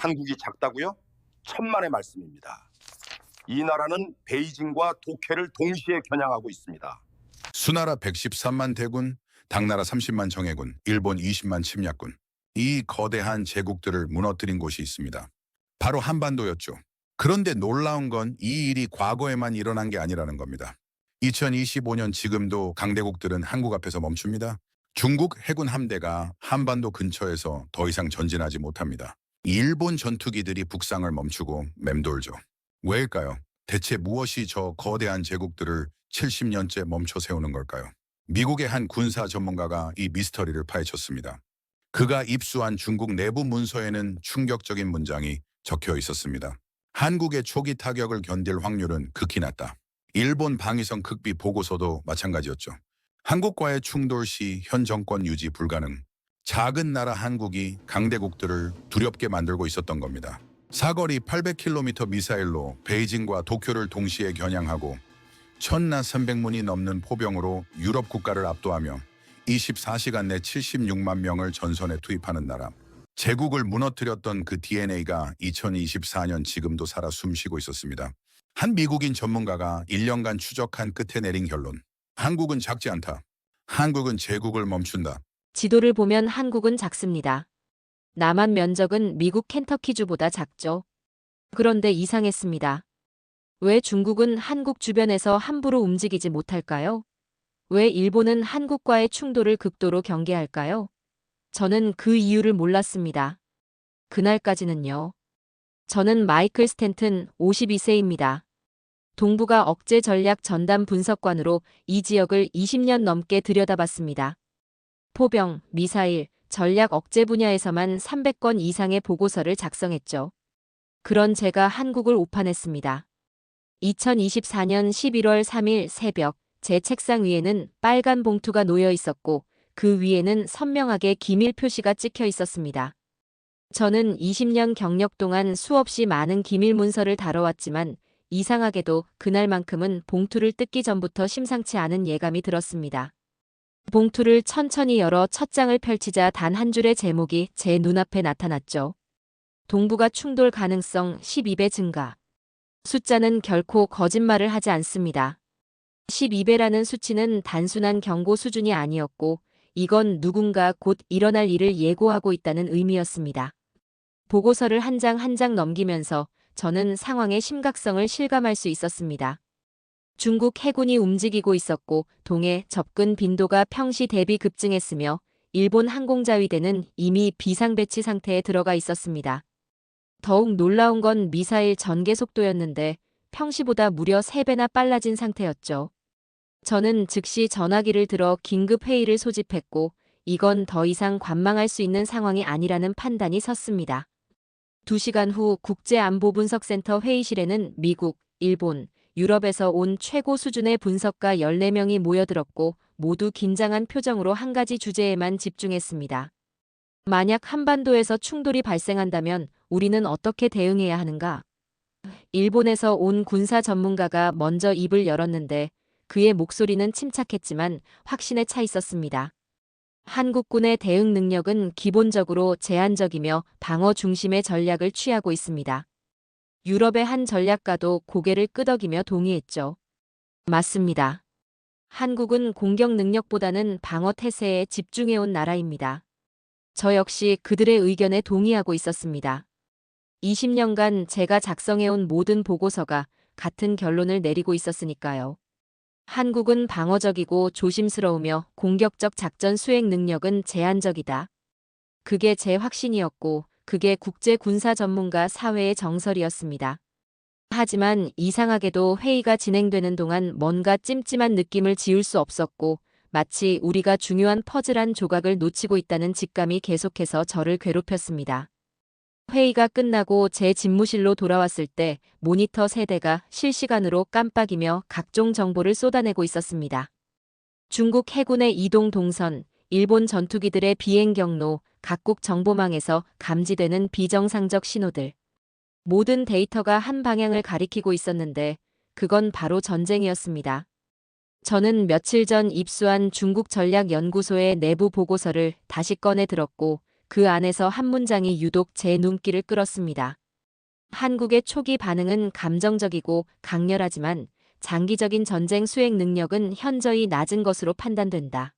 한국이 작다고요? 천만의 말씀입니다. 이 나라는 베이징과 독해를 동시에 겨냥하고 있습니다. 수나라 113만 대군, 당나라 30만 정예군, 일본 20만 침략군. 이 거대한 제국들을 무너뜨린 곳이 있습니다. 바로 한반도였죠. 그런데 놀라운 건 이 일이 과거에만 일어난 게 아니라는 겁니다. 2025년 지금도 강대국들은 한국 앞에서 멈춥니다. 중국 해군 함대가 한반도 근처에서 더 이상 전진하지 못합니다. 일본 전투기들이 북상을 멈추고 맴돌죠. 왜일까요? 대체 무엇이 저 거대한 제국들을 70년째 멈춰 세우는 걸까요? 미국의 한 군사 전문가가 이 미스터리를 파헤쳤습니다. 그가 입수한 중국 내부 문서에는 충격적인 문장이 적혀 있었습니다. 한국의 초기 타격을 견딜 확률은 극히 낮다. 일본 방위성 극비 보고서도 마찬가지였죠. 한국과의 충돌 시 현 정권 유지 불가능. 작은 나라 한국이 강대국들을 두렵게 만들고 있었던 겁니다. 사거리 800km 미사일로 베이징과 도쿄를 동시에 겨냥하고 천나 300문이 넘는 포병으로 유럽 국가를 압도하며 24시간 내 76만 명을 전선에 투입하는 나라. 제국을 무너뜨렸던 그 DNA가 2024년 지금도 살아 숨쉬고 있었습니다. 한 미국인 전문가가 1년간 추적한 끝에 내린 결론. 한국은 작지 않다. 한국은 제국을 멈춘다. 지도를 보면 한국은 작습니다. 남한 면적은 미국 켄터키주보다 작죠. 그런데 이상했습니다. 왜 중국은 한국 주변에서 함부로 움직이지 못할까요? 왜 일본은 한국과의 충돌을 극도로 경계할까요? 저는 그 이유를 몰랐습니다. 그날까지는요. 저는 마이클 스탠튼 52세입니다. 동북아 억제 전략 전담 분석관으로 이 지역을 20년 넘게 들여다봤습니다. 포병, 미사일, 전략 억제 분야에서만 300건 이상의 보고서를 작성했죠. 그런 제가 한국을 오판했습니다. 2024년 11월 3일 새벽, 제 책상 위에는 빨간 봉투가 놓여 있었고 그 위에는 선명하게 기밀 표시가 찍혀 있었습니다. 저는 20년 경력 동안 수없이 많은 기밀 문서를 다뤄왔지만 이상하게도 그날만큼은 봉투를 뜯기 전부터 심상치 않은 예감이 들었습니다. 봉투를 천천히 열어 첫 장을 펼치자 단 한 줄의 제목이 제 눈앞에 나타났죠. 동북아 충돌 가능성 12배 증가. 숫자는 결코 거짓말을 하지 않습니다. 12배라는 수치는 단순한 경고 수준이 아니었고 이건 누군가 곧 일어날 일을 예고하고 있다는 의미였습니다. 보고서를 한 장 한 장 넘기면서 저는 상황의 심각성을 실감할 수 있었습니다. 중국 해군이 움직이고 있었고 동해 접근 빈도가 평시 대비 급증했으며 일본 항공자위대는 이미 비상배치 상태에 들어가 있었습니다. 더욱 놀라운 건 미사일 전개 속도였는데 평시보다 무려 3배나 빨라진 상태였죠. 저는 즉시 전화기를 들어 긴급 회의를 소집했고 이건 더 이상 관망할 수 있는 상황이 아니라는 판단이 섰습니다. 2시간 후 국제안보분석센터 회의실에는 미국, 일본, 유럽에서 온 최고 수준의 분석가 14명이 모여들었고 모두 긴장한 표정으로 한 가지 주제에만 집중했습니다. 만약 한반도에서 충돌이 발생한다면 우리는 어떻게 대응해야 하는가? 일본에서 온 군사 전문가가 먼저 입을 열었는데 그의 목소리는 침착했지만 확신에 차 있었습니다. 한국군의 대응 능력은 기본적으로 제한적이며 방어 중심의 전략을 취하고 있습니다. 유럽의 한 전략가도 고개를 끄덕이며 동의했죠. 맞습니다. 한국은 공격 능력보다는 방어 태세에 집중해온 나라입니다. 저 역시 그들의 의견에 동의하고 있었습니다. 20년간 제가 작성해온 모든 보고서가 같은 결론을 내리고 있었으니까요. 한국은 방어적이고 조심스러우며 공격적 작전 수행 능력은 제한적이다. 그게 제 확신이었고 그게 국제 군사 전문가 사회의 정설이었습니다. 하지만 이상하게도 회의가 진행되는 동안 뭔가 찜찜한 느낌을 지울 수 없었고 마치 우리가 중요한 퍼즐 한 조각을 놓치고 있다는 직감이 계속해서 저를 괴롭혔습니다. 회의가 끝나고 제 집무실로 돌아왔을 때 모니터 세대가 실시간으로 깜빡이며 각종 정보를 쏟아내고 있었습니다. 중국 해군의 이동 동선, 일본 전투기들의 비행 경로, 각국 정보망에서 감지되는 비정상적 신호들. 모든 데이터가 한 방향을 가리키고 있었는데 그건 바로 전쟁이었습니다. 저는 며칠 전 입수한 중국 전략연구소의 내부 보고서를 다시 꺼내 들었고 그 안에서 한 문장이 유독 제 눈길을 끌었습니다. 한국의 초기 반응은 감정적이고 강렬하지만 장기적인 전쟁 수행 능력은 현저히 낮은 것으로 판단된다.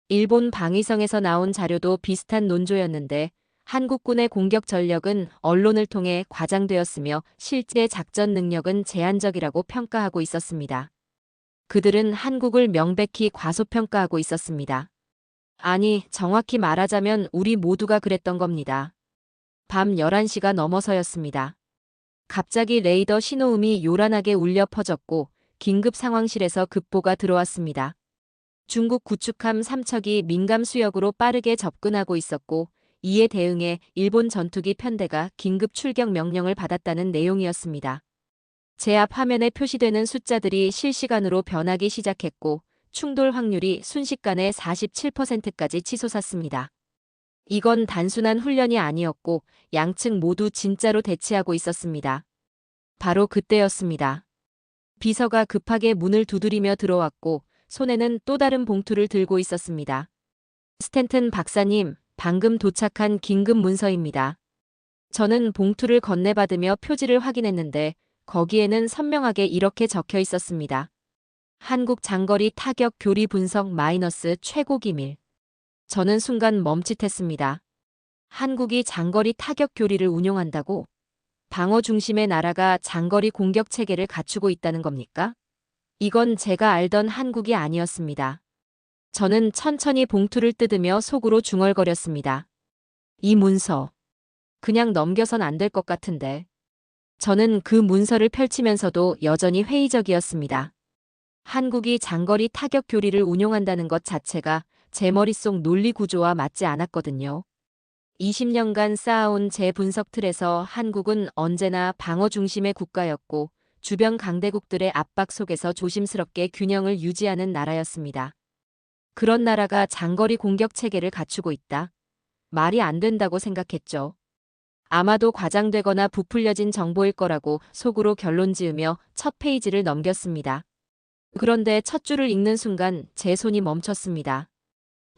일본 방위성에서 나온 자료도 비슷한 논조였는데 한국군의 공격 전력은 언론을 통해 과장되었으며 실제 작전 능력은 제한적이라고 평가하고 있었습니다. 그들은 한국을 명백히 과소평가하고 있었습니다. 아니, 정확히 말하자면 우리 모두가 그랬던 겁니다. 밤 11시가 넘어서였습니다. 갑자기 레이더 신호음이 요란하게 울려 퍼졌고 긴급 상황실에서 급보가 들어왔습니다. 중국 구축함 3척이 민감 수역으로 빠르게 접근하고 있었고 이에 대응해 일본 전투기 편대가 긴급 출격 명령을 받았다는 내용이었습니다. 제 앞 화면에 표시되는 숫자들이 실시간으로 변하기 시작했고 충돌 확률이 순식간에 47%까지 치솟았습니다. 이건 단순한 훈련이 아니었고 양측 모두 진짜로 대치하고 있었습니다. 바로 그때였습니다. 비서가 급하게 문을 두드리며 들어왔고 손에는 또 다른 봉투를 들고 있었습니다. 스탠튼 박사님, 방금 도착한 긴급 문서입니다. 저는 봉투를 건네받으며 표지를 확인했는데 거기에는 선명하게 이렇게 적혀 있었습니다. 한국 장거리 타격 교리 분석 마이너스 최고 기밀. 저는 순간 멈칫했습니다. 한국이 장거리 타격 교리를 운용한다고? 방어 중심의 나라가 장거리 공격 체계를 갖추고 있다는 겁니까? 이건 제가 알던 한국이 아니었습니다. 저는 천천히 봉투를 뜯으며 속으로 중얼거렸습니다. 이 문서. 그냥 넘겨선 안 될 것 같은데. 저는 그 문서를 펼치면서도 여전히 회의적이었습니다. 한국이 장거리 타격 교리를 운용한다는 것 자체가 제 머릿속 논리 구조와 맞지 않았거든요. 20년간 쌓아온 제 분석 틀에서 한국은 언제나 방어 중심의 국가였고 주변 강대국들의 압박 속에서 조심스럽게 균형을 유지하는 나라였습니다. 그런 나라가 장거리 공격 체계를 갖추고 있다. 말이 안 된다고 생각했죠. 아마도 과장되거나 부풀려진 정보일 거라고 속으로 결론 지으며 첫 페이지를 넘겼습니다. 그런데 첫 줄을 읽는 순간 제 손이 멈췄습니다.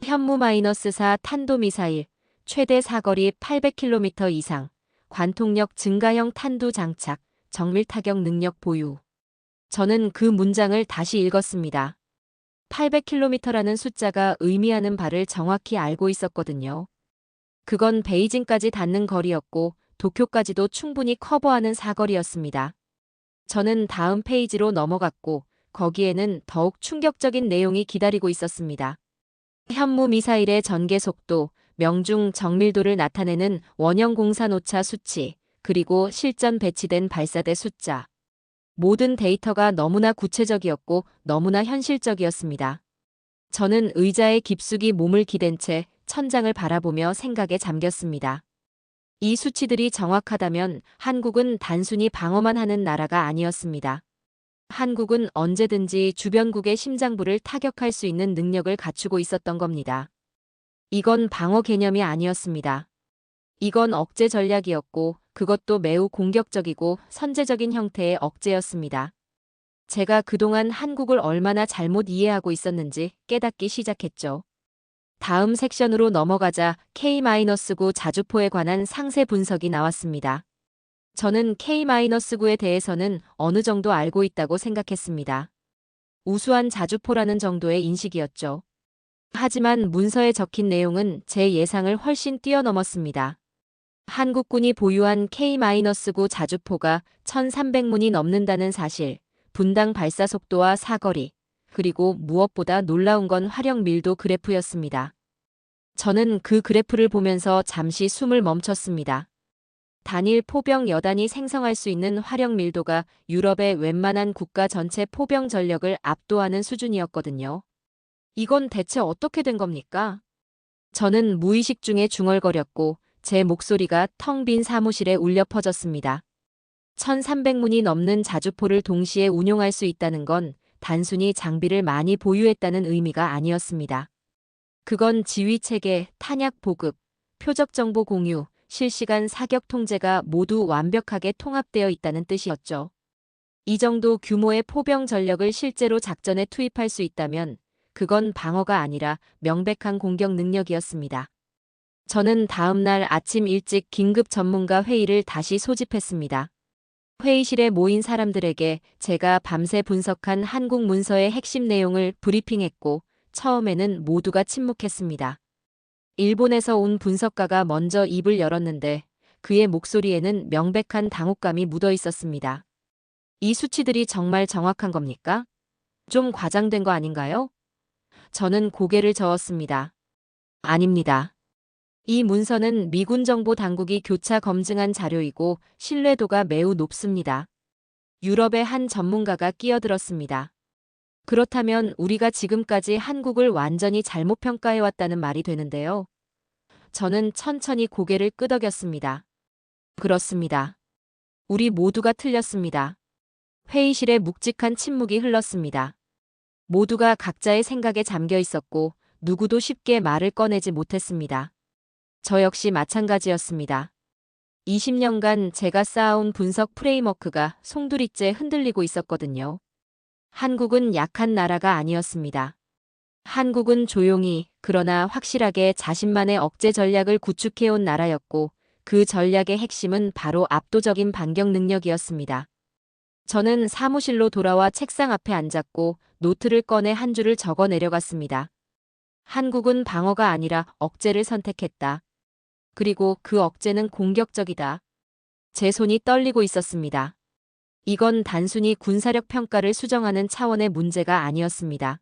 현무-4 탄도미사일, 최대 사거리 800km 이상, 관통력 증가형 탄두 장착, 정밀 타격 능력 보유. 저는 그 문장을 다시 읽었습니다. 800km라는 숫자가 의미하는 바를 정확히 알고 있었거든요. 그건 베이징까지 닿는 거리였고 도쿄까지도 충분히 커버하는 사거리였습니다. 저는 다음 페이지로 넘어갔고 거기에는 더욱 충격적인 내용이 기다리고 있었습니다. 현무 미사일의 전개 속도, 명중 정밀도를 나타내는 원형 공산 오차 수치, 그리고 실전 배치된 발사대 숫자. 모든 데이터가 너무나 구체적이었고 너무나 현실적이었습니다. 저는 의자에 깊숙이 몸을 기댄 채 천장을 바라보며 생각에 잠겼습니다. 이 수치들이 정확하다면 한국은 단순히 방어만 하는 나라가 아니었습니다. 한국은 언제든지 주변국의 심장부를 타격할 수 있는 능력을 갖추고 있었던 겁니다. 이건 방어 개념이 아니었습니다. 이건 억제 전략이었고 그것도 매우 공격적이고 선제적인 형태의 억제였습니다. 제가 그동안 한국을 얼마나 잘못 이해하고 있었는지 깨닫기 시작했죠. 다음 섹션으로 넘어가자 K-9 자주포에 관한 상세 분석이 나왔습니다. 저는 K-9에 대해서는 어느 정도 알고 있다고 생각했습니다. 우수한 자주포라는 정도의 인식이었죠. 하지만 문서에 적힌 내용은 제 예상을 훨씬 뛰어넘었습니다. 한국군이 보유한 K-9 자주포가 1,300문이 넘는다는 사실, 분당 발사 속도와 사거리, 그리고 무엇보다 놀라운 건 화력 밀도 그래프였습니다. 저는 그 그래프를 보면서 잠시 숨을 멈췄습니다. 단일 포병 여단이 생성할 수 있는 화력 밀도가 유럽의 웬만한 국가 전체 포병 전력을 압도하는 수준이었거든요. 이건 대체 어떻게 된 겁니까? 저는 무의식 중에 중얼거렸고 제 목소리가 텅 빈 사무실에 울려 퍼졌습니다. 1,300문이 넘는 자주포를 동시에 운용할 수 있다는 건 단순히 장비를 많이 보유했다는 의미가 아니었습니다. 그건 지휘체계, 탄약 보급, 표적 정보 공유, 실시간 사격 통제가 모두 완벽하게 통합되어 있다는 뜻이었죠. 이 정도 규모의 포병 전력을 실제로 작전에 투입할 수 있다면 그건 방어가 아니라 명백한 공격 능력이었습니다. 저는 다음 날 아침 일찍 긴급 전문가 회의를 다시 소집했습니다. 회의실에 모인 사람들에게 제가 밤새 분석한 한국 문서의 핵심 내용을 브리핑했고, 처음에는 모두가 침묵했습니다. 일본에서 온 분석가가 먼저 입을 열었는데 그의 목소리에는 명백한 당혹감이 묻어 있었습니다. 이 수치들이 정말 정확한 겁니까? 좀 과장된 거 아닌가요? 저는 고개를 저었습니다. 아닙니다. 이 문서는 미군 정보 당국이 교차 검증한 자료이고 신뢰도가 매우 높습니다. 유럽의 한 전문가가 끼어들었습니다. 그렇다면 우리가 지금까지 한국을 완전히 잘못 평가해왔다는 말이 되는데요. 저는 천천히 고개를 끄덕였습니다. 그렇습니다. 우리 모두가 틀렸습니다. 회의실에 묵직한 침묵이 흘렀습니다. 모두가 각자의 생각에 잠겨 있었고 누구도 쉽게 말을 꺼내지 못했습니다. 저 역시 마찬가지였습니다. 20년간 제가 쌓아온 분석 프레임워크가 송두리째 흔들리고 있었거든요. 한국은 약한 나라가 아니었습니다. 한국은 조용히 그러나 확실하게 자신만의 억제 전략을 구축해온 나라였고 그 전략의 핵심은 바로 압도적인 반격 능력이었습니다. 저는 사무실로 돌아와 책상 앞에 앉았고 노트를 꺼내 한 줄을 적어 내려갔습니다. 한국은 방어가 아니라 억제를 선택했다. 그리고 그 억제는 공격적이다. 제 손이 떨리고 있었습니다. 이건 단순히 군사력 평가를 수정하는 차원의 문제가 아니었습니다.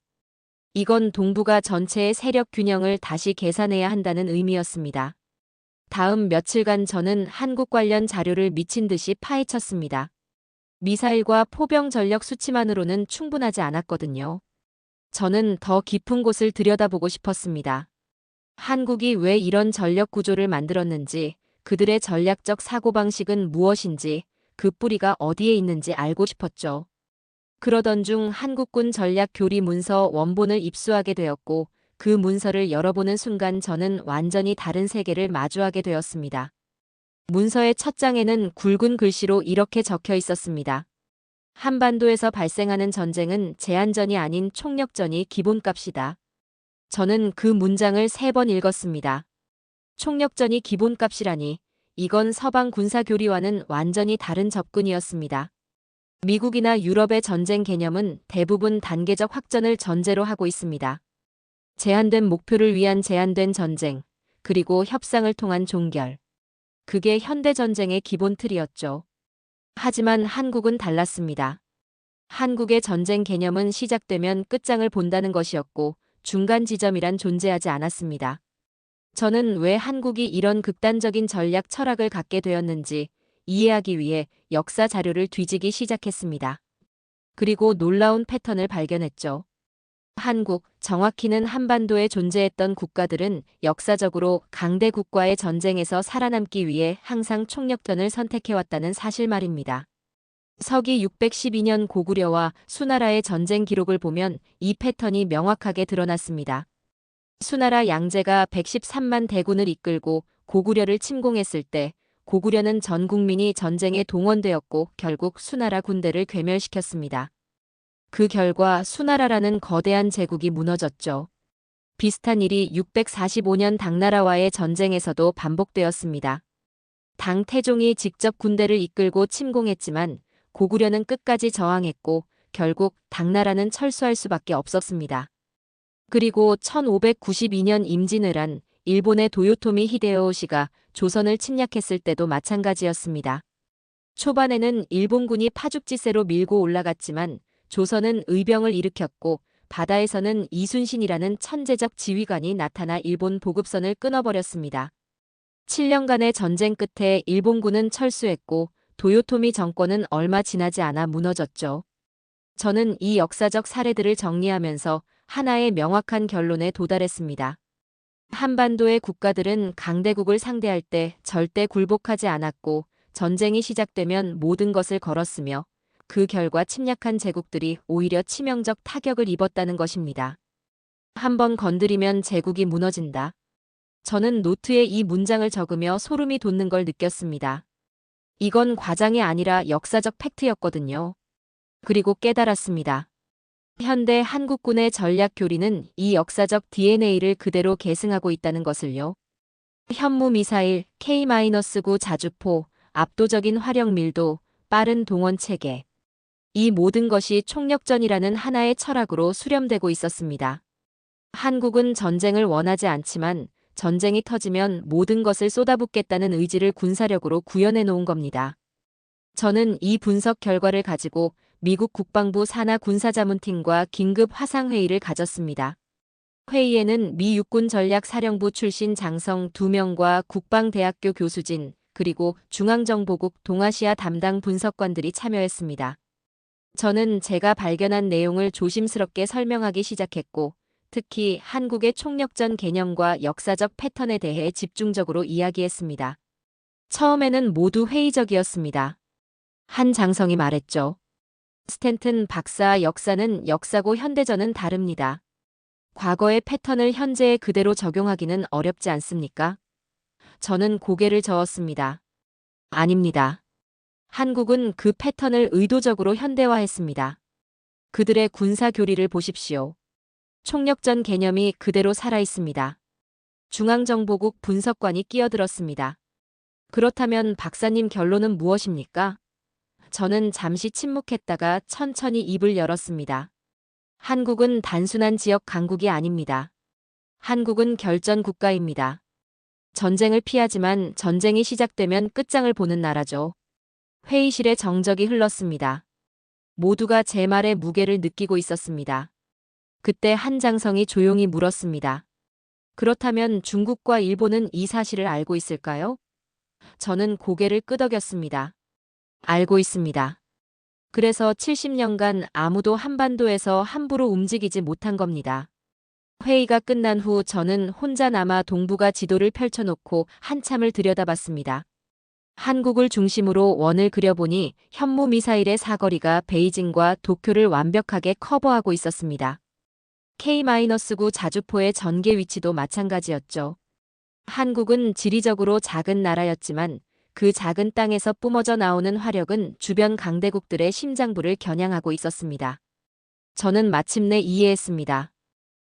이건 동북아 전체의 세력 균형을 다시 계산해야 한다는 의미였습니다. 다음 며칠간 저는 한국 관련 자료를 미친 듯이 파헤쳤습니다. 미사일과 포병 전력 수치만으로는 충분하지 않았거든요. 저는 더 깊은 곳을 들여다보고 싶었습니다. 한국이 왜 이런 전력 구조를 만들었는지, 그들의 전략적 사고방식은 무엇인지, 그 뿌리가 어디에 있는지 알고 싶었죠. 그러던 중 한국군 전략 교리 문서 원본을 입수하게 되었고, 그 문서를 열어보는 순간 저는 완전히 다른 세계를 마주하게 되었습니다. 문서의 첫 장에는 굵은 글씨로 이렇게 적혀 있었습니다. 한반도에서 발생하는 전쟁은 제한전이 아닌 총력전이 기본값이다. 저는 그 문장을 3번 읽었습니다. 총력전이 기본값이라니, 이건 서방 군사교리와는 완전히 다른 접근이었습니다. 미국이나 유럽의 전쟁 개념은 대부분 단계적 확전을 전제로 하고 있습니다. 제한된 목표를 위한 제한된 전쟁, 그리고 협상을 통한 종결. 그게 현대전쟁의 기본 틀이었죠. 하지만 한국은 달랐습니다. 한국의 전쟁 개념은 시작되면 끝장을 본다는 것이었고 중간 지점이란 존재하지 않았습니다. 저는 왜 한국이 이런 극단적인 전략 철학을 갖게 되었는지 이해하기 위해 역사 자료를 뒤지기 시작했습니다. 그리고 놀라운 패턴을 발견했죠. 한국, 정확히는 한반도에 존재했던 국가들은 역사적으로 강대국과의 전쟁에서 살아남기 위해 항상 총력전을 선택해왔다는 사실 말입니다. 서기 612년 고구려와 수나라의 전쟁 기록을 보면 이 패턴이 명확하게 드러났습니다. 수나라 양제가 113만 대군을 이끌고 고구려를 침공했을 때 고구려는 전 국민이 전쟁에 동원되었고 결국 수나라 군대를 괴멸시켰습니다. 그 결과 수나라라는 거대한 제국이 무너졌죠. 비슷한 일이 645년 당나라와의 전쟁에서도 반복되었습니다. 당 태종이 직접 군대를 이끌고 침공했지만 고구려는 끝까지 저항했고 결국 당나라는 철수할 수밖에 없었습니다. 그리고 1592년 임진왜란, 일본의 도요토미 히데요시가 조선을 침략했을 때도 마찬가지였습니다. 초반에는 일본군이 파죽지세로 밀고 올라갔지만 조선은 의병을 일으켰고 바다에서는 이순신이라는 천재적 지휘관이 나타나 일본 보급선을 끊어버렸습니다. 7년간의 전쟁 끝에 일본군은 철수했고 도요토미 정권은 얼마 지나지 않아 무너졌죠. 저는 이 역사적 사례들을 정리하면서 하나의 명확한 결론에 도달했습니다. 한반도의 국가들은 강대국을 상대할 때 절대 굴복하지 않았고 전쟁이 시작되면 모든 것을 걸었으며 그 결과 침략한 제국들이 오히려 치명적 타격을 입었다는 것입니다. 한번 건드리면 제국이 무너진다. 저는 노트에 이 문장을 적으며 소름이 돋는 걸 느꼈습니다. 이건 과장이 아니라 역사적 팩트였거든요. 그리고 깨달았습니다. 현대 한국군의 전략 교리는 이 역사적 DNA를 그대로 계승하고 있다는 것을요. 현무미사일 K-9 자주포, 압도적인 화력 밀도, 빠른 동원 체계. 이 모든 것이 총력전이라는 하나의 철학으로 수렴되고 있었습니다. 한국은 전쟁을 원하지 않지만 전쟁이 터지면 모든 것을 쏟아붓겠다는 의지를 군사력으로 구현해 놓은 겁니다. 저는 이 분석 결과를 가지고 미국 국방부 산하 군사자문팀과 긴급 화상회의를 가졌습니다. 회의에는 미 육군전략사령부 출신 장성 2명과 국방대학교 교수진, 그리고 중앙정보국 동아시아 담당 분석관들이 참여했습니다. 저는 제가 발견한 내용을 조심스럽게 설명하기 시작했고, 특히 한국의 총력전 개념과 역사적 패턴에 대해 집중적으로 이야기했습니다. 처음에는 모두 회의적이었습니다. 한 장성이 말했죠. 스탠튼 박사, 역사는 역사고 현대전은 다릅니다. 과거의 패턴을 현재에 그대로 적용하기는 어렵지 않습니까? 저는 고개를 저었습니다. 아닙니다. 한국은 그 패턴을 의도적으로 현대화했습니다. 그들의 군사 교리를 보십시오. 총력전 개념이 그대로 살아있습니다. 중앙정보국 분석관이 끼어들었습니다. 그렇다면 박사님 결론은 무엇입니까? 저는 잠시 침묵했다가 천천히 입을 열었습니다. 한국은 단순한 지역 강국이 아닙니다. 한국은 결전 국가입니다. 전쟁을 피하지만 전쟁이 시작되면 끝장을 보는 나라죠. 회의실에 정적이 흘렀습니다. 모두가 제 말의 무게를 느끼고 있었습니다. 그때 한장성이 조용히 물었습니다. 그렇다면 중국과 일본은 이 사실을 알고 있을까요? 저는 고개를 끄덕였습니다. 알고 있습니다. 그래서 70년간 아무도 한반도에서 함부로 움직이지 못한 겁니다. 회의가 끝난 후 저는 혼자 남아 동북아 지도를 펼쳐놓고 한참을 들여다봤습니다. 한국을 중심으로 원을 그려보니 현무미사일의 사거리가 베이징과 도쿄를 완벽하게 커버하고 있었습니다. K-9 자주포의 전개 위치도 마찬가지였죠. 한국은 지리적으로 작은 나라였지만 그 작은 땅에서 뿜어져 나오는 화력은 주변 강대국들의 심장부를 겨냥하고 있었습니다. 저는 마침내 이해했습니다.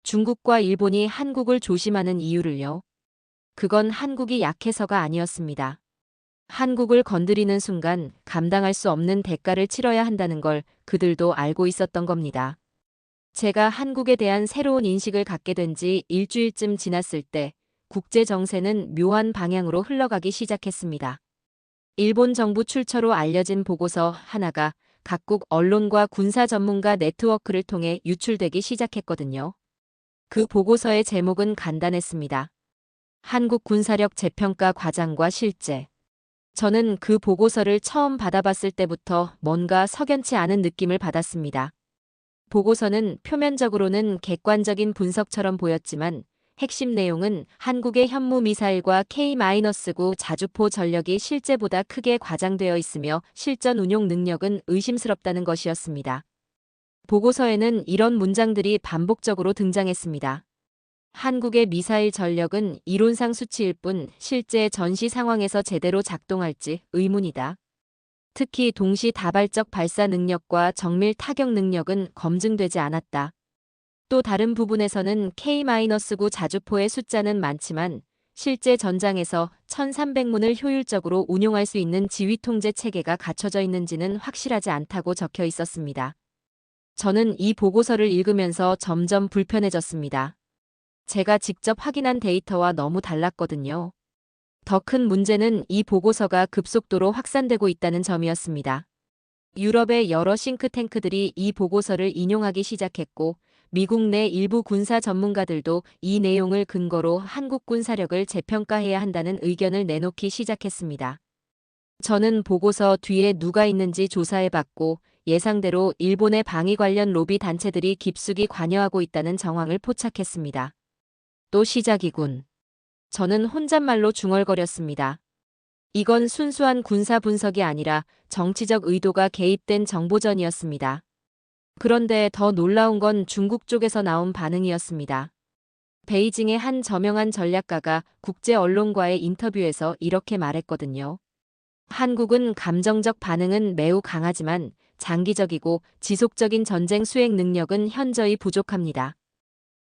중국과 일본이 한국을 조심하는 이유를요. 그건 한국이 약해서가 아니었습니다. 한국을 건드리는 순간 감당할 수 없는 대가를 치러야 한다는 걸 그들도 알고 있었던 겁니다. 제가 한국에 대한 새로운 인식을 갖게 된 지 일주일쯤 지났을 때 국제 정세는 묘한 방향으로 흘러가기 시작했습니다. 일본 정부 출처로 알려진 보고서 하나가 각국 언론과 군사 전문가 네트워크를 통해 유출되기 시작했거든요. 그 보고서의 제목은 간단했습니다. 한국 군사력 재평가 과장과 실제. 저는 그 보고서를 처음 받아봤을 때부터 뭔가 석연치 않은 느낌을 받았습니다. 보고서는 표면적으로는 객관적인 분석처럼 보였지만 핵심 내용은 한국의 현무미사일과 K-9 자주포 전력이 실제보다 크게 과장되어 있으며 실전 운용 능력은 의심스럽다는 것이었습니다. 보고서에는 이런 문장들이 반복적으로 등장했습니다. 한국의 미사일 전력은 이론상 수치일 뿐 실제 전시 상황에서 제대로 작동할지 의문이다. 특히 동시 다발적 발사 능력과 정밀 타격 능력은 검증되지 않았다. 또 다른 부분에서는 K-9 자주포의 숫자는 많지만 실제 전장에서 1300문을 효율적으로 운용할 수 있는 지휘 통제 체계가 갖춰져 있는지는 확실하지 않다고 적혀 있었습니다. 저는 이 보고서를 읽으면서 점점 불편해졌습니다. 제가 직접 확인한 데이터와 너무 달랐거든요. 더 큰 문제는 이 보고서가 급속도로 확산되고 있다는 점이었습니다. 유럽의 여러 싱크탱크들이 이 보고서를 인용하기 시작했고 미국 내 일부 군사 전문가들도 이 내용을 근거로 한국 군사력을 재평가해야 한다는 의견을 내놓기 시작했습니다. 저는 보고서 뒤에 누가 있는지 조사해봤고 예상대로 일본의 방위 관련 로비 단체들이 깊숙이 관여하고 있다는 정황을 포착했습니다. 또 시작이군. 저는 혼잣말로 중얼거렸습니다. 이건 순수한 군사 분석이 아니라 정치적 의도가 개입된 정보전이었습니다. 그런데 더 놀라운 건 중국 쪽에서 나온 반응이었습니다. 베이징의 한 저명한 전략가가 국제 언론과의 인터뷰에서 이렇게 말했거든요. 한국은 감정적 반응은 매우 강하지만 장기적이고 지속적인 전쟁 수행 능력은 현저히 부족합니다.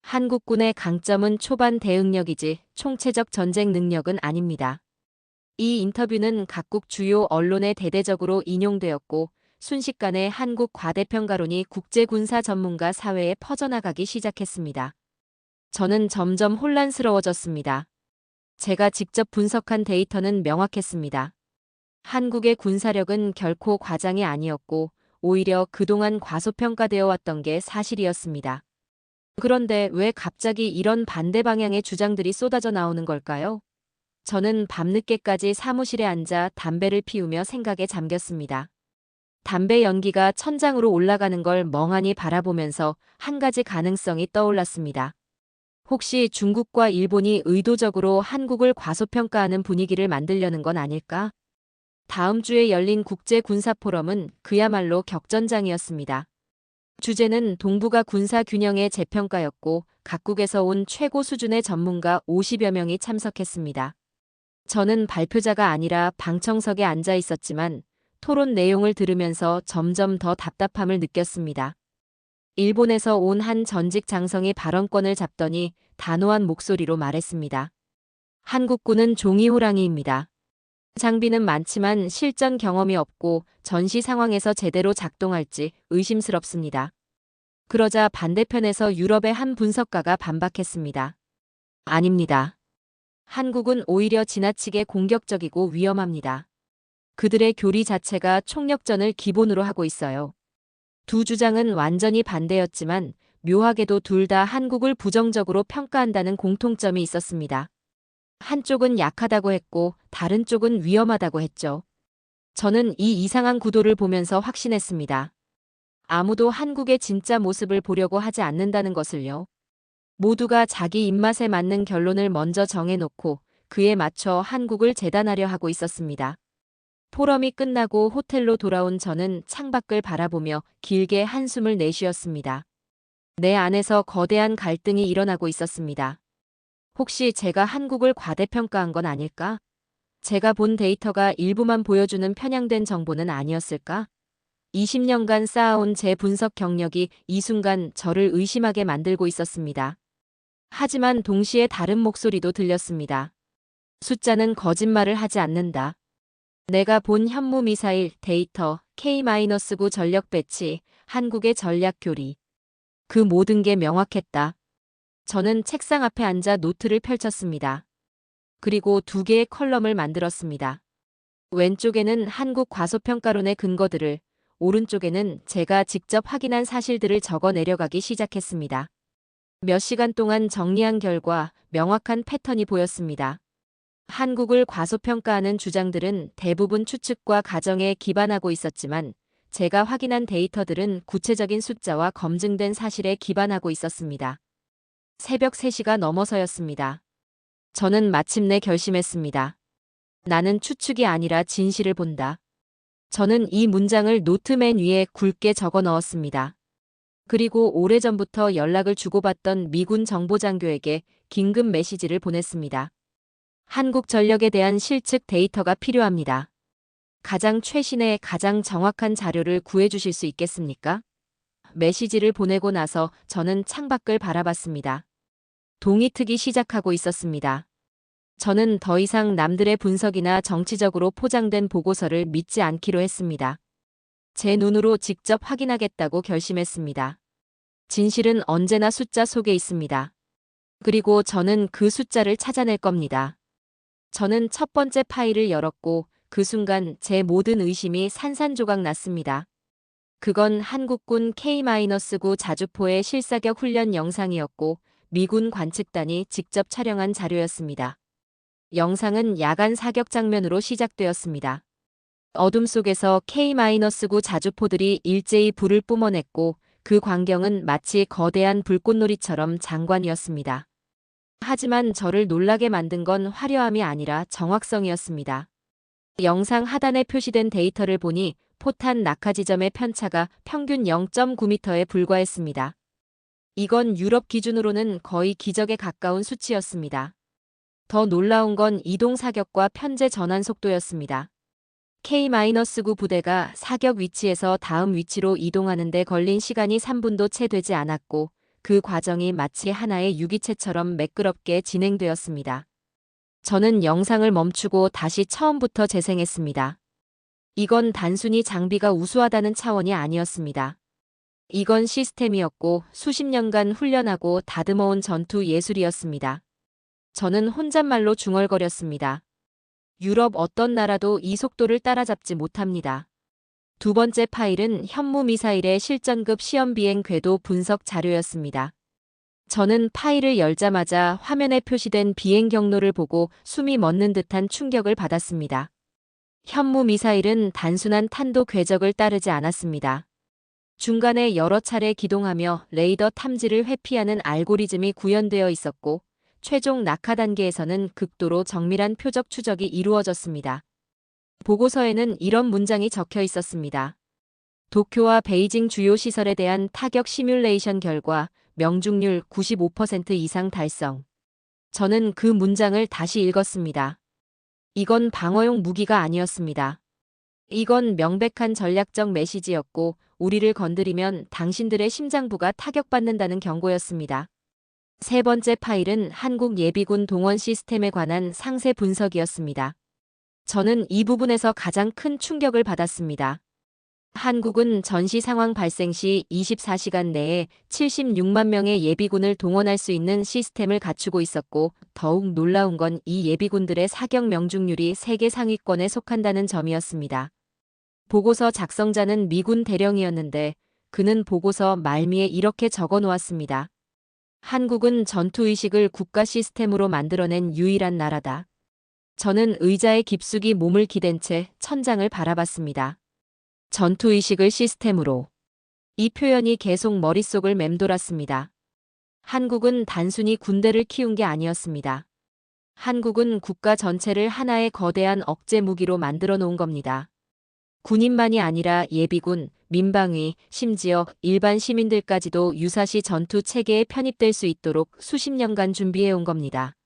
한국군의 강점은 초반 대응력이지 총체적 전쟁 능력은 아닙니다. 이 인터뷰는 각국 주요 언론에 대대적으로 인용되었고 순식간에 한국 과대평가론이 국제군사 전문가 사회에 퍼져나가기 시작했습니다. 저는 점점 혼란스러워졌습니다. 제가 직접 분석한 데이터는 명확했습니다. 한국의 군사력은 결코 과장이 아니었고 오히려 그동안 과소평가되어 왔던 게 사실이었습니다. 그런데 왜 갑자기 이런 반대 방향의 주장들이 쏟아져 나오는 걸까요? 저는 밤늦게까지 사무실에 앉아 담배를 피우며 생각에 잠겼습니다. 담배 연기가 천장으로 올라가는 걸 멍하니 바라보면서 한 가지 가능성이 떠올랐습니다. 혹시 중국과 일본이 의도적으로 한국을 과소평가하는 분위기를 만들려는 건 아닐까? 다음 주에 열린 국제군사포럼은 그야말로 격전장이었습니다. 주제는 동북아 군사 균형의 재평가였고 각국에서 온 최고 수준의 전문가 50여 명이 참석했습니다. 저는 발표자가 아니라 방청석에 앉아 있었지만 토론 내용을 들으면서 점점 더 답답함을 느꼈습니다. 일본에서 온 한 전직 장성이 발언권을 잡더니 단호한 목소리로 말했습니다. 한국군은 종이 호랑이입니다. 장비는 많지만 실전 경험이 없고 전시 상황에서 제대로 작동할지 의심스럽습니다. 그러자 반대편에서 유럽의 한 분석가가 반박했습니다. 아닙니다. 한국은 오히려 지나치게 공격적이고 위험합니다. 그들의 교리 자체가 총력전을 기본으로 하고 있어요. 두 주장은 완전히 반대였지만 묘하게도 둘 다 한국을 부정적으로 평가한다는 공통점이 있었습니다. 한쪽은 약하다고 했고 다른 쪽은 위험하다고 했죠. 저는 이 이상한 구도를 보면서 확신했습니다. 아무도 한국의 진짜 모습을 보려고 하지 않는다는 것을요. 모두가 자기 입맛에 맞는 결론을 먼저 정해놓고 그에 맞춰 한국을 재단하려 하고 있었습니다. 포럼이 끝나고 호텔로 돌아온 저는 창밖을 바라보며 길게 한숨을 내쉬었습니다. 내 안에서 거대한 갈등이 일어나고 있었습니다. 혹시 제가 한국을 과대평가한 건 아닐까? 제가 본 데이터가 일부만 보여주는 편향된 정보는 아니었을까? 20년간 쌓아온 제 분석 경력이 이 순간 저를 의심하게 만들고 있었습니다. 하지만 동시에 다른 목소리도 들렸습니다. 숫자는 거짓말을 하지 않는다. 내가 본 현무미사일 데이터, K-9 전력 배치, 한국의 전략 교리. 그 모든 게 명확했다. 저는 책상 앞에 앉아 노트를 펼쳤습니다. 그리고 두 개의 컬럼을 만들었습니다. 왼쪽에는 한국 과소평가론의 근거들을, 오른쪽에는 제가 직접 확인한 사실들을 적어 내려가기 시작했습니다. 몇 시간 동안 정리한 결과 명확한 패턴이 보였습니다. 한국을 과소평가하는 주장들은 대부분 추측과 가정에 기반하고 있었지만 제가 확인한 데이터들은 구체적인 숫자와 검증된 사실에 기반하고 있었습니다. 새벽 3시가 넘어서였습니다. 저는 마침내 결심했습니다. 나는 추측이 아니라 진실을 본다. 저는 이 문장을 노트맨 위에 굵게 적어 넣었습니다. 그리고 오래전부터 연락을 주고받던 미군 정보장교에게 긴급 메시지를 보냈습니다. 한국 전력에 대한 실측 데이터가 필요합니다. 가장 최신의 가장 정확한 자료를 구해주실 수 있겠습니까? 메시지를 보내고 나서 저는 창밖을 바라봤습니다. 동이 트기 시작하고 있었습니다. 저는 더 이상 남들의 분석이나 정치적으로 포장된 보고서를 믿지 않기로 했습니다. 제 눈으로 직접 확인하겠다고 결심했습니다. 진실은 언제나 숫자 속에 있습니다. 그리고 저는 그 숫자를 찾아낼 겁니다. 저는 첫 번째 파일을 열었고 그 순간 제 모든 의심이 산산조각 났습니다. 그건 한국군 K-9 자주포의 실사격 훈련 영상이었고 미군 관측단이 직접 촬영한 자료였습니다. 영상은 야간 사격 장면으로 시작되었습니다. 어둠 속에서 K-9 자주포들이 일제히 불을 뿜어냈고 그 광경은 마치 거대한 불꽃놀이처럼 장관이었습니다. 하지만 저를 놀라게 만든 건 화려함이 아니라 정확성이었습니다. 영상 하단에 표시된 데이터를 보니 포탄 낙하 지점의 편차가 평균 0.9m에 불과했습니다. 이건 유럽 기준으로는 거의 기적에 가까운 수치였습니다. 더 놀라운 건 이동 사격과 편제 전환 속도였습니다. K-9 부대가 사격 위치에서 다음 위치로 이동하는 데 걸린 시간이 3분도 채 되지 않았고 그 과정이 마치 하나의 유기체처럼 매끄럽게 진행되었습니다. 저는 영상을 멈추고 다시 처음부터 재생했습니다. 이건 단순히 장비가 우수하다는 차원이 아니었습니다. 이건 시스템이었고 수십 년간 훈련하고 다듬어온 전투 예술이었습니다. 저는 혼잣말로 중얼거렸습니다. 유럽 어떤 나라도 이 속도를 따라잡지 못합니다. 두 번째 파일은 현무 미사일의 실전급 시험 비행 궤도 분석 자료였습니다. 저는 파일을 열자마자 화면에 표시된 비행 경로를 보고 숨이 멎는 듯한 충격을 받았습니다. 현무 미사일은 단순한 탄도 궤적을 따르지 않았습니다. 중간에 여러 차례 기동하며 레이더 탐지를 회피하는 알고리즘이 구현되어 있었고, 최종 낙하 단계에서는 극도로 정밀한 표적 추적이 이루어졌습니다. 보고서에는 이런 문장이 적혀 있었습니다. 도쿄와 베이징 주요 시설에 대한 타격 시뮬레이션 결과 명중률 95% 이상 달성. 저는 그 문장을 다시 읽었습니다. 이건 방어용 무기가 아니었습니다. 이건 명백한 전략적 메시지였고 우리를 건드리면 당신들의 심장부가 타격받는다는 경고였습니다. 세 번째 파일은 한국 예비군 동원 시스템에 관한 상세 분석이었습니다. 저는 이 부분에서 가장 큰 충격을 받았습니다. 한국은 전시 상황 발생 시 24시간 내에 76만 명의 예비군을 동원할 수 있는 시스템을 갖추고 있었고, 더욱 놀라운 건 이 예비군들의 사격 명중률이 세계 상위권에 속한다는 점이었습니다. 보고서 작성자는 미군 대령이었는데 그는 보고서 말미에 이렇게 적어 놓았습니다. 한국은 전투의식을 국가 시스템으로 만들어낸 유일한 나라다. 저는 의자에 깊숙이 몸을 기댄 채 천장을 바라봤습니다. 전투의식을 시스템으로. 이 표현이 계속 머릿속을 맴돌았습니다. 한국은 단순히 군대를 키운 게 아니었습니다. 한국은 국가 전체를 하나의 거대한 억제 무기로 만들어 놓은 겁니다. 군인만이 아니라 예비군, 민방위, 심지어 일반 시민들까지도 유사시 전투 체계에 편입될 수 있도록 수십 년간 준비해 온 겁니다.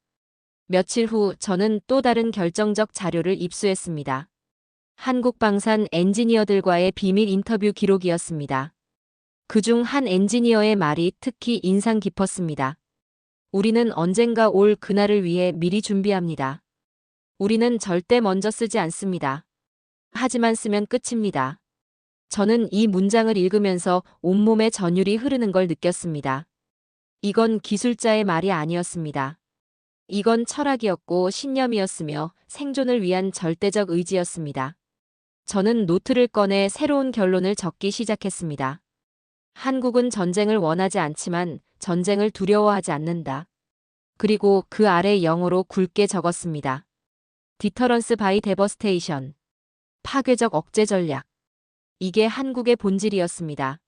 며칠 후 저는 또 다른 결정적 자료를 입수했습니다. 한국방산 엔지니어들과의 비밀 인터뷰 기록이었습니다. 그중 한 엔지니어의 말이 특히 인상 깊었습니다. 우리는 언젠가 올 그날을 위해 미리 준비합니다. 우리는 절대 먼저 쓰지 않습니다. 하지만 쓰면 끝입니다. 저는 이 문장을 읽으면서 온몸에 전율이 흐르는 걸 느꼈습니다. 이건 기술자의 말이 아니었습니다. 이건 철학이었고 신념이었으며 생존을 위한 절대적 의지였습니다. 저는 노트를 꺼내 새로운 결론을 적기 시작했습니다. 한국은 전쟁을 원하지 않지만 전쟁을 두려워하지 않는다. 그리고 그 아래 영어로 굵게 적었습니다. 디터런스 바이 데버스테이션. 파괴적 억제 전략. 이게 한국의 본질이었습니다.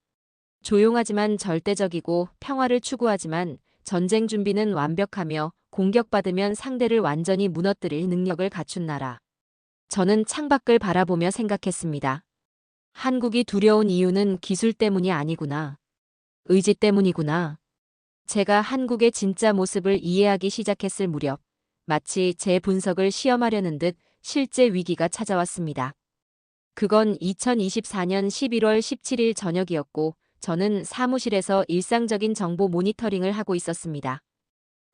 조용하지만 절대적이고 평화를 추구하지만 전쟁 준비는 완벽하며 공격받으면 상대를 완전히 무너뜨릴 능력을 갖춘 나라. 저는 창밖을 바라보며 생각했습니다. 한국이 두려운 이유는 기술 때문이 아니구나. 의지 때문이구나. 제가 한국의 진짜 모습을 이해하기 시작했을 무렵, 마치 제 분석을 시험하려는 듯 실제 위기가 찾아왔습니다. 그건 2024년 11월 17일 저녁이었고, 저는 사무실에서 일상적인 정보 모니터링을 하고 있었습니다.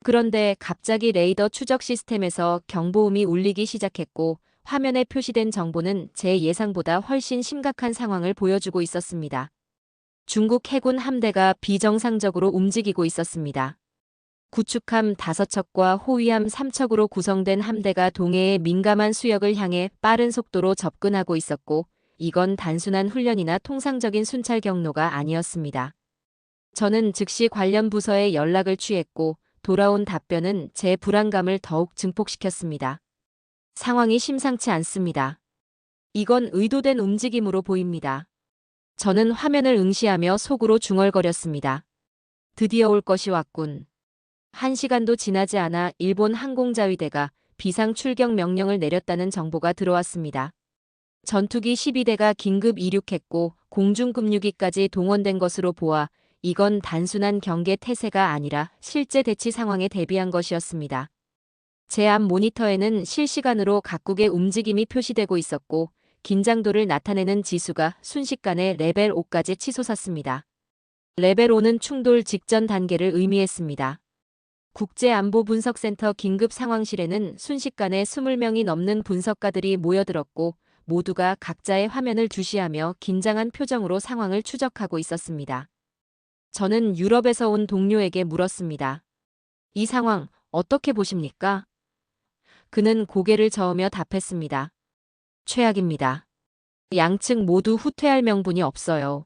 그런데 갑자기 레이더 추적 시스템에서 경보음이 울리기 시작했고, 화면에 표시된 정보는 제 예상보다 훨씬 심각한 상황을 보여주고 있었습니다. 중국 해군 함대가 비정상적으로 움직이고 있었습니다. 구축함 5척과 호위함 3척으로 구성된 함대가 동해의 민감한 수역을 향해 빠른 속도로 접근하고 있었고, 이건 단순한 훈련이나 통상적인 순찰 경로가 아니었습니다. 저는 즉시 관련 부서에 연락을 취했고, 돌아온 답변은 제 불안감을 더욱 증폭시켰습니다. 상황이 심상치 않습니다. 이건 의도된 움직임으로 보입니다. 저는 화면을 응시하며 속으로 중얼거렸습니다. 드디어 올 것이 왔군. 1시간도 지나지 않아 일본 항공자위대가 비상 출격 명령을 내렸다는 정보가 들어왔습니다. 전투기 12대가 긴급 이륙했고 공중급류기까지 동원된 것으로 보아 이건 단순한 경계 태세가 아니라 실제 대치 상황에 대비한 것이었습니다. 제 앞 모니터에는 실시간으로 각국의 움직임이 표시되고 있었고 긴장도를 나타내는 지수가 순식간에 레벨 5까지 치솟았습니다. 레벨 5는 충돌 직전 단계를 의미했습니다. 국제안보분석센터 긴급상황실에는 순식간에 20명이 넘는 분석가들이 모여들었고 모두가 각자의 화면을 주시하며 긴장한 표정으로 상황을 추적하고 있었습니다. 저는 유럽에서 온 동료에게 물었습니다. 이 상황 어떻게 보십니까? 그는 고개를 저으며 답했습니다. 최악입니다. 양측 모두 후퇴할 명분이 없어요.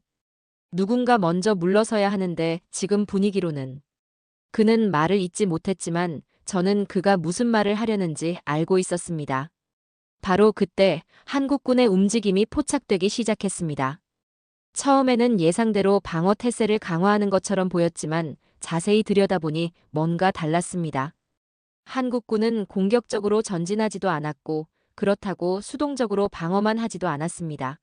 누군가 먼저 물러서야 하는데 지금 분위기로는. 그는 말을 잇지 못했지만 저는 그가 무슨 말을 하려는지 알고 있었습니다. 바로 그때 한국군의 움직임이 포착되기 시작했습니다. 처음에는 예상대로 방어 태세를 강화하는 것처럼 보였지만 자세히 들여다보니 뭔가 달랐습니다. 한국군은 공격적으로 전진하지도 않았고 그렇다고 수동적으로 방어만 하지도 않았습니다.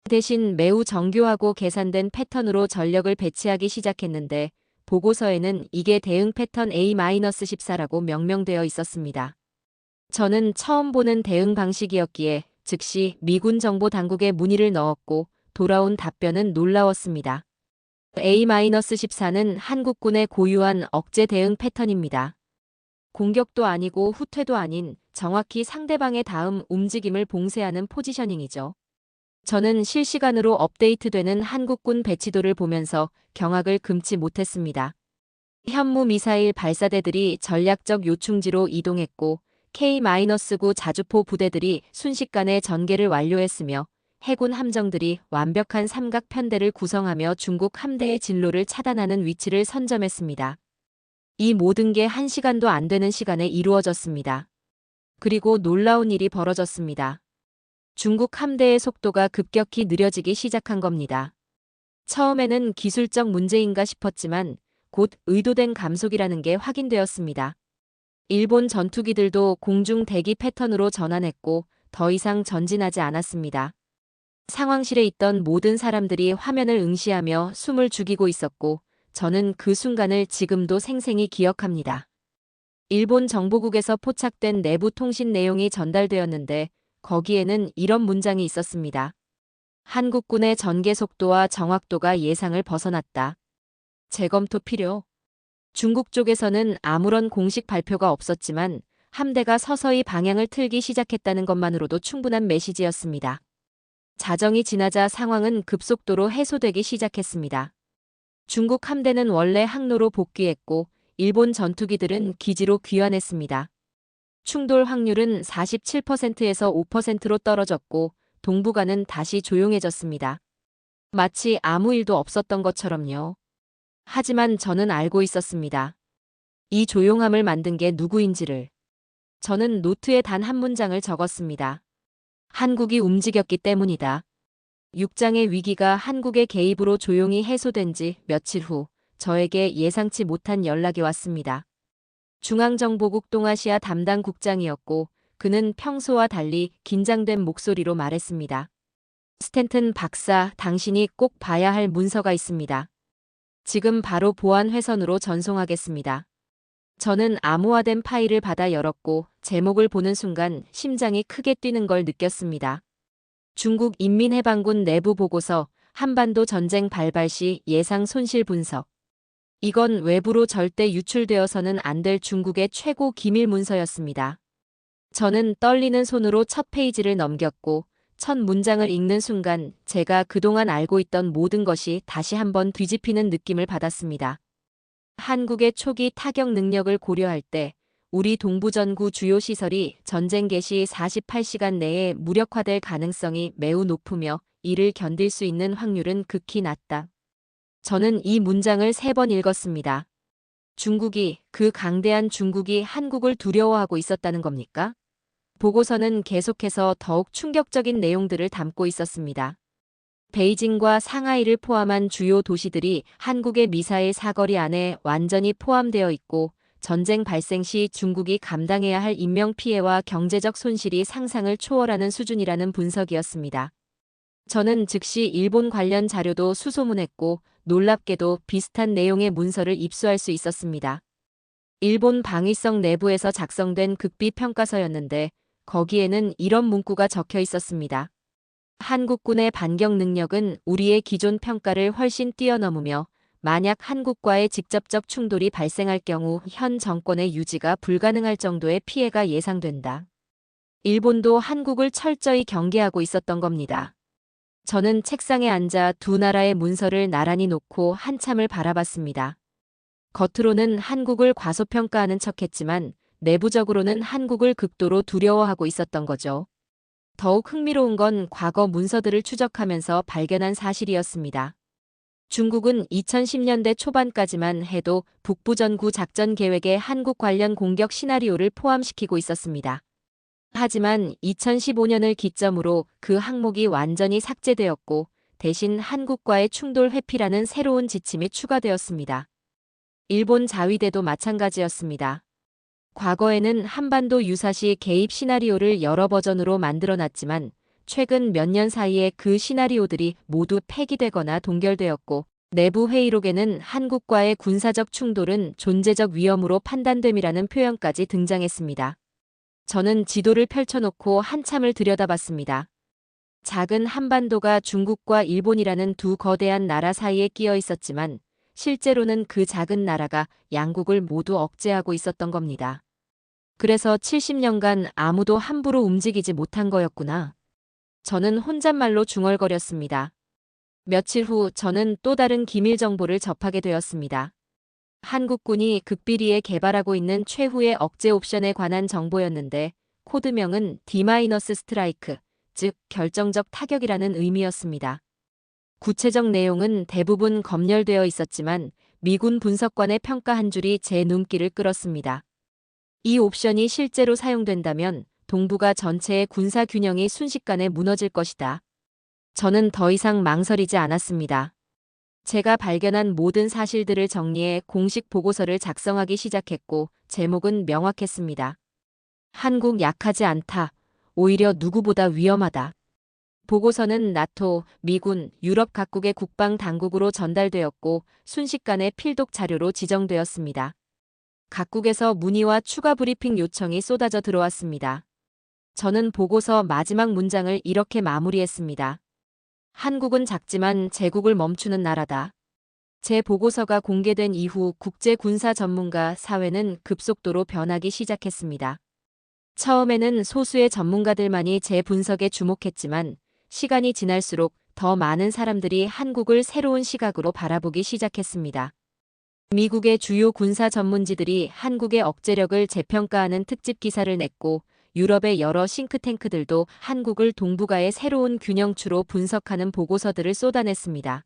대신 매우 정교하고 계산된 패턴으로 전력을 배치하기 시작했는데 보고서에는 이게 대응 패턴 A-14라고 명명되어 있었습니다. 저는 처음 보는 대응 방식이었기에 즉시 미군 정보 당국에 문의를 넣었고 돌아온 답변은 놀라웠습니다. A-14는 한국군의 고유한 억제 대응 패턴입니다. 공격도 아니고 후퇴도 아닌 정확히 상대방의 다음 움직임을 봉쇄하는 포지셔닝이죠. 저는 실시간으로 업데이트되는 한국군 배치도를 보면서 경악을 금치 못했습니다. 현무 미사일 발사대들이 전략적 요충지로 이동했고 K-9 자주포 부대들이 순식간에 전개를 완료했으며 해군 함정들이 완벽한 삼각 편대를 구성하며 중국 함대의 진로를 차단하는 위치를 선점했습니다. 이 모든 게 1시간도 안 되는 시간에 이루어졌습니다. 그리고 놀라운 일이 벌어졌습니다. 중국 함대의 속도가 급격히 느려지기 시작한 겁니다. 처음에는 기술적 문제인가 싶었지만 곧 의도된 감속이라는 게 확인되었습니다. 일본 전투기들도 공중 대기 패턴으로 전환했고 더 이상 전진하지 않았습니다. 상황실에 있던 모든 사람들이 화면을 응시하며 숨을 죽이고 있었고 저는 그 순간을 지금도 생생히 기억합니다. 일본 정보국에서 포착된 내부 통신 내용이 전달되었는데 거기에는 이런 문장이 있었습니다. 한국군의 전개 속도와 정확도가 예상을 벗어났다. 재검토 필요. 중국 쪽에서는 아무런 공식 발표가 없었지만 함대가 서서히 방향을 틀기 시작했다는 것만으로도 충분한 메시지였습니다. 자정이 지나자 상황은 급속도로 해소되기 시작했습니다. 중국 함대는 원래 항로로 복귀했고 일본 전투기들은 기지로 귀환했습니다. 충돌 확률은 47%에서 5%로 떨어졌고 동북아는 다시 조용해졌습니다. 마치 아무 일도 없었던 것처럼요. 하지만 저는 알고 있었습니다. 이 조용함을 만든 게 누구인지를. 저는 노트에 단 한 문장을 적었습니다. 한국이 움직였기 때문이다. 육장의 위기가 한국의 개입으로 조용히 해소된 지 며칠 후 저에게 예상치 못한 연락이 왔습니다. 중앙정보국 동아시아 담당 국장이었고 그는 평소와 달리 긴장된 목소리로 말했습니다. 스탠튼 박사, 당신이 꼭 봐야 할 문서가 있습니다. 지금 바로 보안 회선으로 전송하겠습니다. 저는 암호화된 파일을 받아 열었고 제목을 보는 순간 심장이 크게 뛰는 걸 느꼈습니다. 중국 인민해방군 내부 보고서 한반도 전쟁 발발 시 예상 손실 분석. 이건 외부로 절대 유출되어서는 안 될 중국의 최고 기밀 문서였습니다. 저는 떨리는 손으로 첫 페이지를 넘겼고 첫 문장을 읽는 순간 제가 그동안 알고 있던 모든 것이 다시 한번 뒤집히는 느낌을 받았습니다. 한국의 초기 타격 능력을 고려할 때 우리 동부전구 주요 시설이 전쟁 개시 48시간 내에 무력화될 가능성이 매우 높으며 이를 견딜 수 있는 확률은 극히 낮다. 저는 이 문장을 3번 읽었습니다. 그 강대한 중국이 한국을 두려워하고 있었다는 겁니까? 보고서는 계속해서 더욱 충격적인 내용들을 담고 있었습니다. 베이징과 상하이를 포함한 주요 도시들이 한국의 미사일 사거리 안에 완전히 포함되어 있고 전쟁 발생 시 중국이 감당해야 할 인명피해와 경제적 손실이 상상을 초월하는 수준이라는 분석이었습니다. 저는 즉시 일본 관련 자료도 수소문했고 놀랍게도 비슷한 내용의 문서를 입수할 수 있었습니다. 일본 방위성 내부에서 작성된 극비 평가서였는데 거기에는 이런 문구가 적혀 있었습니다. 한국군의 반격 능력은 우리의 기존 평가를 훨씬 뛰어넘으며 만약 한국과의 직접적 충돌이 발생할 경우 현 정권의 유지가 불가능할 정도의 피해가 예상된다. 일본도 한국을 철저히 경계하고 있었던 겁니다. 저는 책상에 앉아 두 나라의 문서를 나란히 놓고 한참을 바라봤습니다. 겉으로는 한국을 과소평가하는 척했지만 내부적으로는 한국을 극도로 두려워하고 있었던 거죠. 더욱 흥미로운 건 과거 문서들을 추적하면서 발견한 사실이었습니다. 중국은 2010년대 초반까지만 해도 북부전구 작전 계획에 한국 관련 공격 시나리오를 포함시키고 있었습니다. 하지만 2015년을 기점으로 그 항목이 완전히 삭제되었고 대신 한국과의 충돌 회피라는 새로운 지침이 추가되었습니다. 일본 자위대도 마찬가지였습니다. 과거에는 한반도 유사시 개입 시나리오를 여러 버전으로 만들어놨지만 최근 몇 년 사이에 그 시나리오들이 모두 폐기되거나 동결되었고 내부 회의록에는 한국과의 군사적 충돌은 존재적 위험으로 판단됨이라는 표현까지 등장했습니다. 저는 지도를 펼쳐놓고 한참을 들여다봤습니다. 작은 한반도가 중국과 일본이라는 두 거대한 나라 사이에 끼어 있었지만 실제로는 그 작은 나라가 양국을 모두 억제하고 있었던 겁니다. 그래서 70년간 아무도 함부로 움직이지 못한 거였구나. 저는 혼잣말로 중얼거렸습니다. 며칠 후 저는 또 다른 기밀 정보를 접하게 되었습니다. 한국군이 극비리에 개발하고 있는 최후의 억제 옵션에 관한 정보였는데 코드명은 D-스트라이크, 즉 결정적 타격이라는 의미였습니다. 구체적 내용은 대부분 검열되어 있었지만 미군 분석관의 평가 한 줄이 제 눈길을 끌었습니다. 이 옵션이 실제로 사용된다면 동북아 전체의 군사 균형이 순식간에 무너질 것이다. 저는 더 이상 망설이지 않았습니다. 제가 발견한 모든 사실들을 정리해 공식 보고서를 작성하기 시작했고 제목은 명확했습니다. 한국 약하지 않다. 오히려 누구보다 위험하다. 보고서는 나토, 미군, 유럽 각국의 국방 당국으로 전달되었고 순식간에 필독 자료로 지정되었습니다. 각국에서 문의와 추가 브리핑 요청이 쏟아져 들어왔습니다. 저는 보고서 마지막 문장을 이렇게 마무리했습니다. 한국은 작지만 제국을 멈추는 나라다. 제 보고서가 공개된 이후 국제 군사 전문가 사회는 급속도로 변하기 시작했습니다. 처음에는 소수의 전문가들만이 제 분석에 주목했지만 시간이 지날수록 더 많은 사람들이 한국을 새로운 시각으로 바라보기 시작했습니다. 미국의 주요 군사 전문지들이 한국의 억제력을 재평가하는 특집 기사를 냈고 유럽의 여러 싱크탱크들도 한국을 동북아의 새로운 균형추로 분석하는 보고서들을 쏟아냈습니다.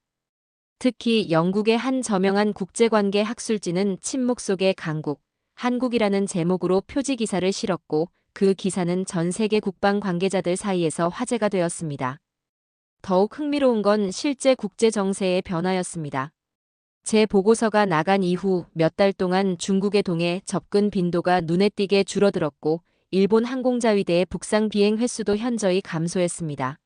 특히 영국의 한 저명한 국제관계 학술지는 침묵 속의 강국, 한국이라는 제목으로 표지 기사를 실었고 그 기사는 전 세계 국방 관계자들 사이에서 화제가 되었습니다. 더욱 흥미로운 건 실제 국제 정세의 변화였습니다. 제 보고서가 나간 이후 몇 달 동안 중국의 동해 접근 빈도가 눈에 띄게 줄어들었고 일본 항공자위대의 북상 비행 횟수도 현저히 감소했습니다.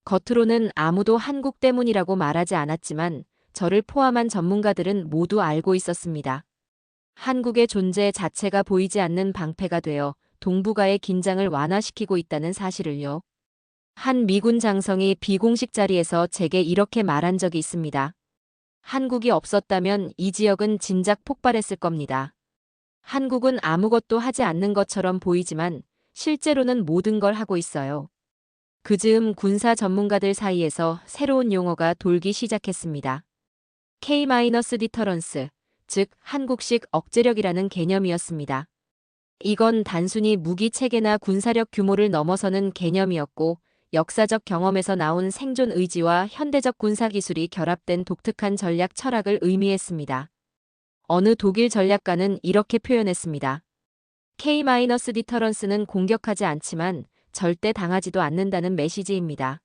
겉으로는 아무도 한국 때문이라고 말하지 않았지만 저를 포함한 전문가들은 모두 알고 있었습니다. 한국의 존재 자체가 보이지 않는 방패가 되어 동북아의 긴장을 완화시키고 있다는 사실을요. 한 미군 장성이 비공식 자리에서 제게 이렇게 말한 적이 있습니다. 한국이 없었다면 이 지역은 진작 폭발했을 겁니다. 한국은 아무것도 하지 않는 것처럼 보이지만 실제로는 모든 걸 하고 있어요. 그 즈음 군사 전문가들 사이에서 새로운 용어가 돌기 시작했습니다. K-디터런스, 즉 한국식 억제력이라는 개념이었습니다. 이건 단순히 무기 체계나 군사력 규모를 넘어서는 개념이었고 역사적 경험에서 나온 생존 의지와 현대적 군사기술이 결합된 독특한 전략 철학을 의미했습니다. 어느 독일 전략가는 이렇게 표현했습니다. K-디터런스는 공격하지 않지만 절대 당하지도 않는다는 메시지입니다.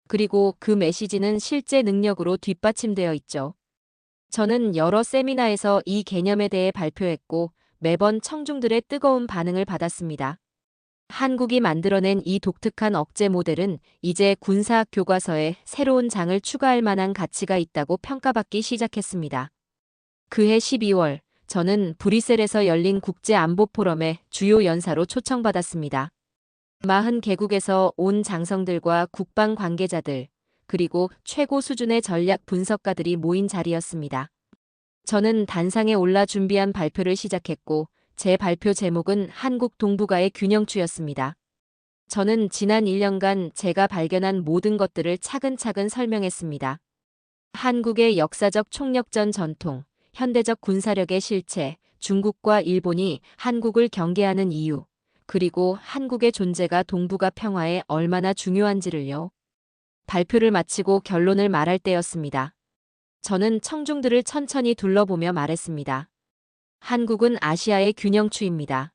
그리고 그 메시지는 실제 능력으로 뒷받침되어 있죠. 저는 여러 세미나에서 이 개념에 대해 발표했고 매번 청중들의 뜨거운 반응을 받았습니다. 한국이 만들어낸 이 독특한 억제 모델은 이제 군사학 교과서에 새로운 장을 추가할 만한 가치가 있다고 평가받기 시작했습니다. 그해 12월, 저는 브뤼셀에서 열린 국제안보포럼의 주요 연사로 초청받았습니다. 40개국에서 온 장성들과 국방 관계자들, 그리고 최고 수준의 전략 분석가들이 모인 자리였습니다. 저는 단상에 올라 준비한 발표를 시작했고 제 발표 제목은 한국 동북아의 균형추였습니다. 저는 지난 1년간 제가 발견한 모든 것들을 차근차근 설명했습니다. 한국의 역사적 총력전 전통, 현대적 군사력의 실체, 중국과 일본이 한국을 경계하는 이유, 그리고 한국의 존재가 동북아 평화에 얼마나 중요한지를요. 발표를 마치고 결론을 말할 때였습니다. 저는 청중들을 천천히 둘러보며 말했습니다. 한국은 아시아의 균형추입니다.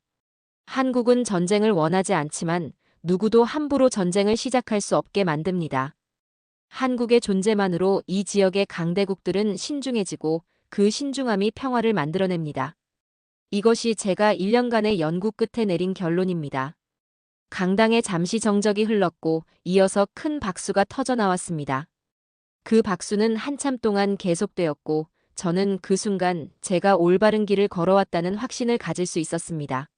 한국은 전쟁을 원하지 않지만 누구도 함부로 전쟁을 시작할 수 없게 만듭니다. 한국의 존재만으로 이 지역의 강대국들은 신중해지고 그 신중함이 평화를 만들어냅니다. 이것이 제가 1년간의 연구 끝에 내린 결론입니다. 강당에 잠시 정적이 흘렀고 이어서 큰 박수가 터져 나왔습니다. 그 박수는 한참 동안 계속되었고 저는 그 순간 제가 올바른 길을 걸어왔다는 확신을 가질 수 있었습니다.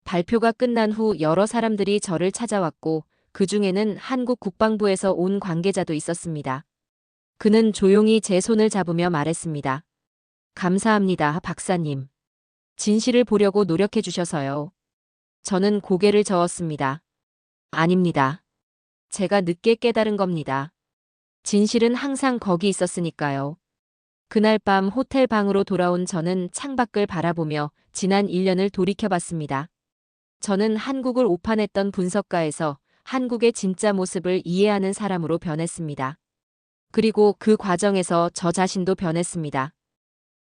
발표가 끝난 후 여러 사람들이 저를 찾아왔고 그 중에는 한국 국방부에서 온 관계자도 있었습니다. 그는 조용히 제 손을 잡으며 말했습니다. 감사합니다, 박사님. 진실을 보려고 노력해 주셔서요. 저는 고개를 저었습니다. 아닙니다. 제가 늦게 깨달은 겁니다. 진실은 항상 거기 있었으니까요. 그날 밤 호텔 방으로 돌아온 저는 창밖을 바라보며 지난 1년을 돌이켜봤습니다. 저는 한국을 오판했던 분석가에서 한국의 진짜 모습을 이해하는 사람으로 변했습니다. 그리고 그 과정에서 저 자신도 변했습니다.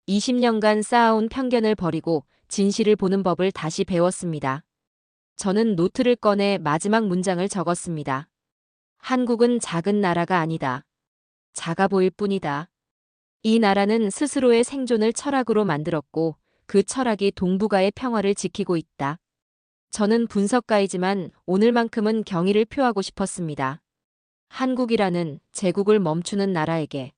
20년간 쌓아온 편견을 버리고 진실을 보는 법을 다시 배웠습니다. 저는 노트를 꺼내 마지막 문장을 적었습니다. 한국은 작은 나라가 아니다. 작아 보일 뿐이다. 이 나라는 스스로의 생존을 철학으로 만들었고 그 철학이 동북아의 평화를 지키고 있다. 저는 분석가이지만 오늘만큼은 경의를 표하고 싶었습니다. 한국이라는 제국을 멈추는 나라에게.